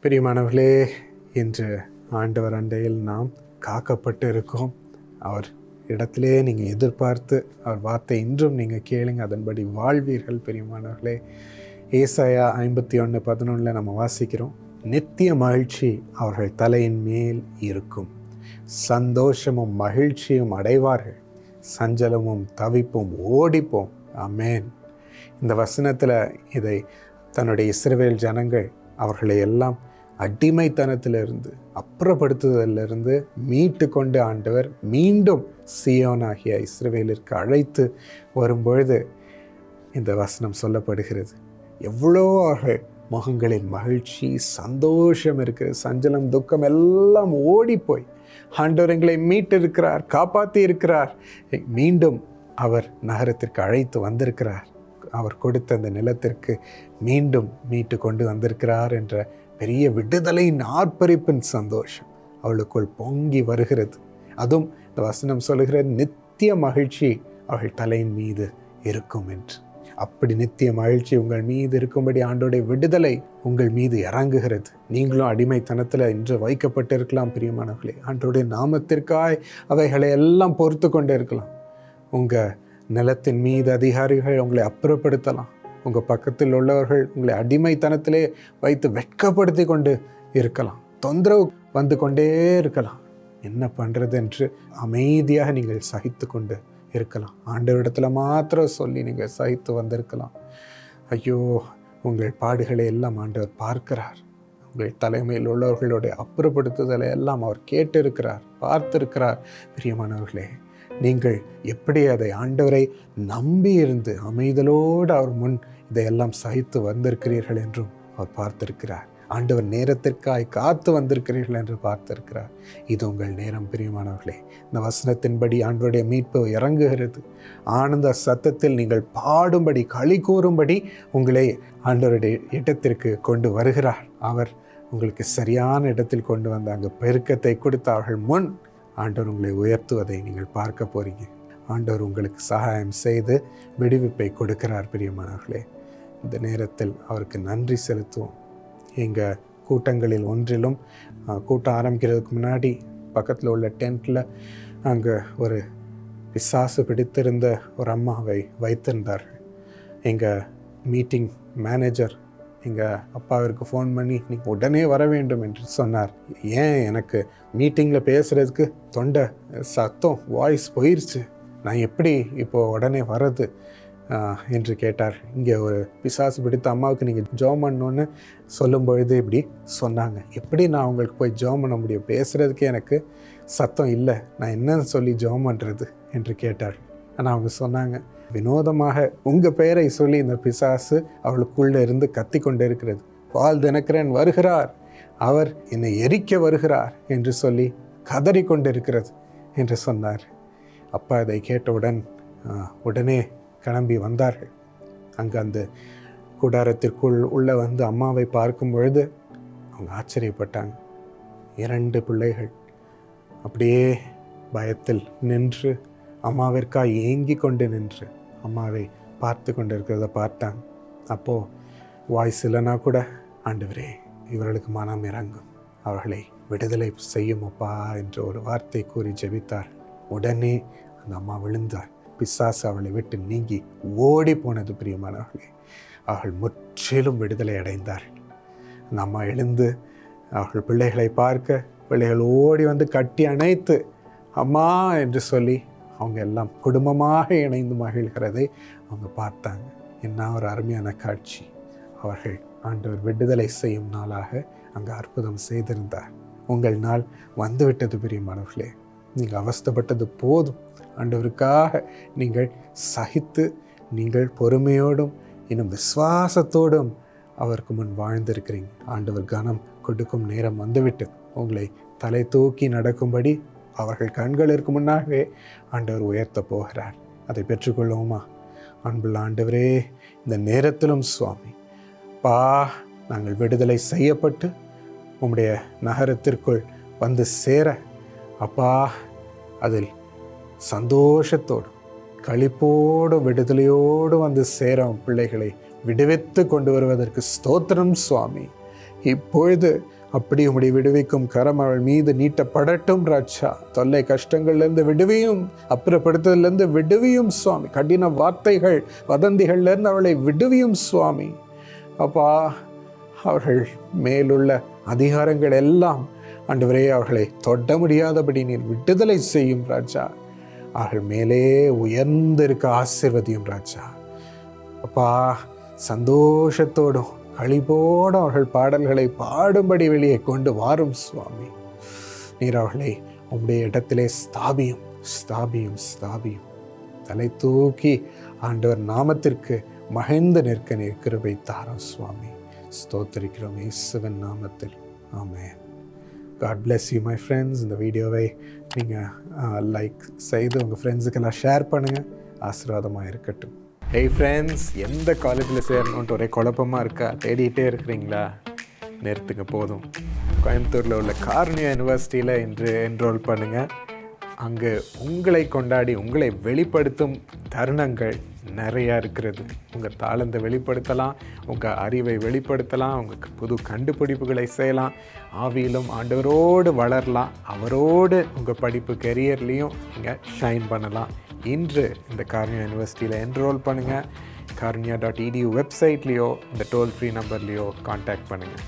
பிரியமானவர்களே, இன்று ஆண்டவர் அண்டையில் நாம் காக்கப்பட்டு இருக்கோம். அவர் இடத்திலே நீங்கள் எதிர்பார்த்து அவர் வார்த்தை இன்றும் நீங்கள் கேளுங்க, அதன்படி வாழ்வீர்கள். பிரியமானவர்களே, ஏசாயா 51:11 நம்ம வாசிக்கிறோம், நித்திய மகிழ்ச்சி அவர்கள் தலையின் மேல் இருக்கும், சந்தோஷமும் மகிழ்ச்சியும் அடைவார்கள், சஞ்சலமும் தவிப்பும் ஓடிப்போம். ஆமென். இந்த வசனத்தில் இதை தன்னுடைய இஸ்ரவேல் ஜனங்கள் அவர்களை எல்லாம் அடிமைத்தனத்திலிருந்து அப்புறப்படுத்துதலிருந்து மீட்டு கொண்டு ஆண்டவர் மீண்டும் சீயோனாகிய இஸ்ரவேலிற்கு அழைத்து வரும்பொழுது இந்த வசனம் சொல்லப்படுகிறது. எவ்வளோ முகங்களின் மகிழ்ச்சி சந்தோஷம் இருக்குது, சஞ்சலம் துக்கம் எல்லாம் ஓடி போய் ஆண்டவர் எங்களை மீட்டிருக்கிறார், காப்பாற்றி இருக்கிறார், மீண்டும் அவர் நகரத்திற்கு அழைத்து வந்திருக்கிறார், அவர் கொடுத்த அந்த நிலத்திற்கு மீண்டும் மீட்டு கொண்டு வந்திருக்கிறார் என்ற பெரிய விடுதலையின் ஆர்ப்பரிப்பின் சந்தோஷம் அவளுக்குள் பொங்கி வருகிறது. அதுவும் இந்த வசனம் சொல்லுகிற நித்திய மகிழ்ச்சி அவள் தலையின் மீது இருக்கும் என்று. அப்படி நித்திய மகிழ்ச்சி உங்கள் மீது இருக்கும்படி ஆண்டோடைய விடுதலை உங்கள் மீது இறங்குகிறது. நீங்களும் அடிமைத்தனத்தில் இன்று வைக்கப்பட்டிருக்கலாம். பிரியமானவர்களே, ஆண்டோடைய நாமத்திற்காய் அவைகளை எல்லாம் பொறுத்து கொண்டே இருக்கலாம். உங்கள் நிலத்தின் மீது அதிகாரிகள் உங்களை அப்புறப்படுத்தலாம். உங்கள் பக்கத்தில் உள்ளவர்கள் உங்களை அடிமைத்தனத்திலே வைத்து வெட்கப்படுத்தி கொண்டு இருக்கலாம். தொந்தரவு வந்து கொண்டே இருக்கலாம். என்ன பண்ணுறது என்று அமைதியாக நீங்கள் சகித்து கொண்டு இருக்கலாம். ஆண்டவரிடத்தில் மாத்திரம் சொல்லி நீங்கள் சகித்து வந்திருக்கலாம். ஐயோ, உங்கள் பாடுகளை எல்லாம் ஆண்டவர் பார்க்கிறார். உங்கள் தலைமையில் உள்ளவர்களுடைய அப்புறப்படுத்துதலை எல்லாம் அவர் கேட்டிருக்கிறார், பார்த்திருக்கிறார். பிரியமானவர்களே, நீங்கள் எப்படி அதை ஆண்டவரை நம்பி இருந்து அமைதலோடு அவர் முன் இதையெல்லாம் சகித்து வந்திருக்கிறீர்கள் என்றும் அவர் பார்த்திருக்கிறார். ஆண்டவர் நேரத்திற்காய் காத்து வந்திருக்கிறீர்கள் என்று பார்த்திருக்கிறார். இது உங்கள் நேரம். பிரியமானவர்களே, இந்த வசனத்தின்படி ஆண்டவருடைய மீட்பு இறங்குகிறது. ஆனந்த சத்தத்தில் நீங்கள் பாடும்படி களி கூறும்படி உங்களை ஆண்டவருடைய இடத்திற்கு கொண்டு வருகிறார். அவர் உங்களுக்கு சரியான இடத்தில் கொண்டு வந்து அங்கு பெருக்கத்தை கொடுத்து அவர்கள் முன் ஆண்டவர் உங்களை உயர்த்துவதை நீங்கள் பார்க்க போறீங்க. ஆண்டவர் உங்களுக்கு சகாயம் செய்து விடுவிப்பை கொடுக்கிறார். பிரியமானவர்களே, இந்த நேரத்தில் அவருக்கு நன்றி செலுத்துவோம். எங்கள் கூட்டங்களில் ஒன்றிலும் கூட்டம் ஆரம்பிக்கிறதுக்கு முன்னாடி பக்கத்தில் உள்ள டென்ட்டில் அங்கே ஒரு பிசாசு பிடித்திருந்த ஒரு அம்மாவை வைத்திருந்தார்கள். எங்கள் மீட்டிங் மேனேஜர் எங்கள் அப்பாவிற்கு ஃபோன் பண்ணி நீங்கள் உடனே வர வேண்டும் என்று சொன்னார். ஏன், எனக்கு மீட்டிங்கில் பேசுகிறதுக்கு தொண்டை சத்தம் வாய்ஸ் போயிடுச்சு, நான் எப்படி இப்போது உடனே வர்றது என்று கேட்டார். இங்கே ஒரு பிசாசு பிடித்த அம்மாவுக்கு நீங்கள் ஜெபம் பண்ணணுன்னு சொல்லும் பொழுது இப்படி சொன்னாங்க. எப்படி நான் உங்களுக்கு போய் ஜெபம் பண்ண முடியும், பேசுகிறதுக்கே எனக்கு சத்தம் இல்லை, நான் என்ன சொல்லி ஜெபம் பண்ணுறது என்று கேட்டார். ஆனால் அவங்க சொன்னாங்க, வினோதமாக உங்கள் பெயரை சொல்லி இந்த பிசாசு அவளுக்குள்ளே இருந்து கத்தி கொண்டு இருக்கிறது. பால் தினகரன் வருகிறார், அவர் என்னை எரிக்க வருகிறார் என்று சொல்லி கதறி கொண்டு இருக்கிறது என்று சொன்னார். அப்பா இதை கேட்டவுடன் உடனே கிளம்பி வந்தார்கள். அங்கே அந்த கூடாரத்திற்குள் உள்ளே வந்து அம்மாவை பார்க்கும் பொழுது அவங்க ஆச்சரியப்பட்டாங்க. 2 பிள்ளைகள் அப்படியே பயத்தில் நின்று அம்மாவிற்காக ஏங்கி கொண்டு நின்று அம்மாவை பார்த்து கொண்டு இருக்கிறத பார்த்தாங்க. அப்போது வாய்ஸ் இல்லைனா கூட, ஆண்டவரே இவர்களுக்கு மனம் இறங்கும், அவர்களை விடுதலை செய்யும் அப்பா என்று ஒரு வார்த்தை கூறி ஜெபித்தார். உடனே அந்த அம்மா விழுந்தார். பிசாசு அவளை விட்டு நீங்கி ஓடி போனது. பிரியமானவர்களே, அவர்கள் முற்றிலும் விடுதலை அடைந்தார்கள். அந்த அம்மா எழுந்து அவர்கள் பிள்ளைகளை பார்க்க, பிள்ளைகள் ஓடி வந்து கட்டி அணைத்து அம்மா என்று சொல்லி அவங்க எல்லாம் குடும்பமாக இணைந்து மகிழ்கிறதை அவங்க பார்த்தாங்க. என்ன ஒரு அருமையான காட்சி. அவர்கள் ஆண்டவர் விடுதலை செய்யும் நாளாக அங்கே அற்புதம் செய்திருந்தார். உங்கள் நாள் வந்துவிட்டது. பிரியமானவர்களே, நீங்கள் அவஸ்தைப்பட்டது போதும். ஆண்டவருக்காக நீங்கள் சகித்து, நீங்கள் பொறுமையோடும் இன்னும் விசுவாசத்தோடும் அவருக்கு முன் வாழ்ந்திருக்கிறீங்க. ஆண்டவர் கனம் கொடுக்கும் நேரம் வந்துவிட்டது. உங்களை தலை தூக்கி நடக்கும்படி அவர்கள் கண்களுக்கு முன்னாகவே ஆண்டவர் உயர்த்த போகிறார். அதை பெற்றுக்கொள்வோமா? அன்புள்ள ஆண்டவரே, இந்த நேரத்திலும் சுவாமி நாங்கள் விடுதலை செய்யப்பட்டு உம்முடைய நகரத்திற்குள் வந்து சேர அப்பா, அதில் சந்தோஷத்தோடு களிப்போடு விடுதலையோடு வந்து சேர பிள்ளைகளை விடுவித்து கொண்டு வருவதற்கு ஸ்தோத்திரம் சுவாமி. இப்பொழுது அப்படி உம்முடைய விடுவிக்கும் கரம் அவள் மீது நீட்டப்படட்டும் ராஜா. தொல்லை கஷ்டங்கள்லேருந்து விடுவியும், அப்புறப்படுத்துதலேருந்து விடுவியும் சுவாமி. கடின வார்த்தைகள் வதந்திகள்லேருந்து அவளை விடுவியும் சுவாமி. அப்பா, அவர்கள் மேலுள்ள அதிகாரங்கள் எல்லாம் ஆண்டவரே அவர்களை தொட முடியாதபடி நீர் விடுதலை செய்யும் ராஜா. அவர்கள் மேலே உயர்ந்திருக்க ஆசீர்வதியும் ராஜா. அப்பா, சந்தோஷத்தோடும் களிப்போடும் அவர்கள் பாடல்களை பாடும்படி வெளியே கொண்டு வாரும் சுவாமி. நீர் அவர்களை உம்முடைய இடத்திலே ஸ்தாபியும் ஸ்தாபியும் ஸ்தாபியும். தலை தூக்கி ஆண்டவர் நாமத்திற்கு மகிழ்ந்து நிற்க நீர் கிருபை தாரும் சுவாமி. ஸ்தோத்திரிக்கிறோம் இயேசுவின் நாமத்தில். ஆமென். God bless you my friends. இந்த வீடியோவை நீங்கள் லைக் செய்து உங்கள் ஃப்ரெண்ட்ஸுக்கெல்லாம் ஷேர் பண்ணுங்கள். ஆசீர்வாதமாக இருக்கட்டும். ஹேய் ஃப்ரெண்ட்ஸ், எந்த காலேஜில் சேரணுன்ட்டு ஒரே குழப்பமாக இருக்கா? தேடிகிட்டே இருக்கிறீங்களா? நிறுத்துங்க போதும். கோயம்புத்தூரில் உள்ள கார்னியா யூனிவர்சிட்டியில் இன்று என்ரோல் பண்ணுங்கள். அங்கே உங்களை கொண்டாடி உங்களை வெளிப்படுத்தும் தருணங்கள் நிறையா இருக்கிறது. உங்கள் தாளந்தை வெளிப்படுத்தலாம், உங்கள் அறிவை வெளிப்படுத்தலாம், உங்களுக்கு புது கண்டுபிடிப்புகளை செய்யலாம், ஆவியிலும் ஆண்டவரோடு வளரலாம், அவரோடு உங்கள் படிப்பு கெரியர்லேயும் நீங்கள் ஷைன் பண்ணலாம். இன்று இந்த கார்னியா யூனிவர்சிட்டியில் என்ரோல் பண்ணுங்கள். கார்னியா.edu வெப்சைட்லேயோ இந்த டோல் ஃப்ரீ நம்பர்லேயோ கான்டாக்ட் பண்ணுங்கள்.